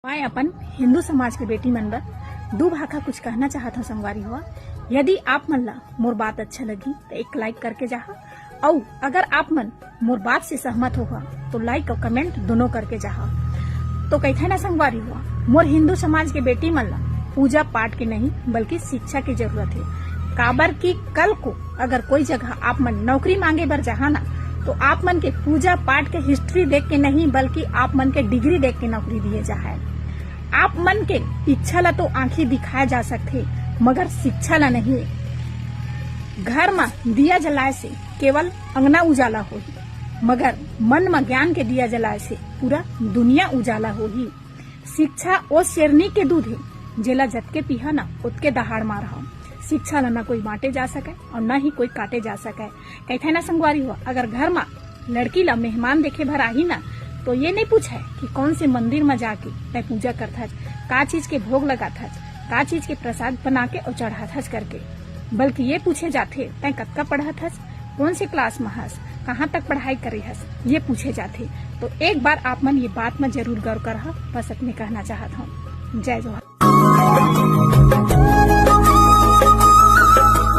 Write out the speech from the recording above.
मैं अपन हिंदू समाज के बेटी मन बर दू भाखा कुछ कहना चाहत हूँ संगवारी हुआ। यदि आप मन ला मोर बात अच्छा लगी तो एक लाइक करके जाहा, और अगर आप मन मोर बात से सहमत होगा तो लाइक और कमेंट दोनों करके जाहा। तो कहते ना संगवारी हुआ, मोर हिंदू समाज के बेटी मन ला पूजा पाठ के नहीं बल्कि शिक्षा की जरूरत है। काबर की कल को अगर कोई जगह आप मन नौकरी मांगे बर जहा ना, तो आप मन के पूजा पाठ के हिस्ट्री देख के नहीं बल्कि आप मन के डिग्री देख के नौकरी दिए जा है। आप मन के इच्छा ला तो आंखें दिखाया जा सकते मगर शिक्षा ला नहीं। घर में दिया जलाए से केवल अंगना उजाला होगी, मगर मन में ज्ञान के दिया जलाए से पूरा दुनिया उजाला होगी। शिक्षा ओ शेरनी के दूध है जेला जतके पीहा ना उतके दहाड़ मार हो। शिक्षा ला न कोई बांटे जा सके और न ही कोई काटे जा सके। कहते ना संगवारी हुआ, अगर घर में लड़की ला मेहमान देखे भर आही ना तो ये नहीं पूछे कि कौन से मंदिर में जाके तय पूजा करता, का चीज के भोग लगाता, का चीज के प्रसाद बना के और चढ़ाता करके, बल्कि ये पूछे जाते तय कतका पढ़त हस, कौन से क्लास में हस, कहाँ तक पढ़ाई करे हस, ये पूछे जाते। तो एक बार आप मन ये बात में जरूर गौर कर, बस अपने कहना चाहता हूँ। जय जोहर।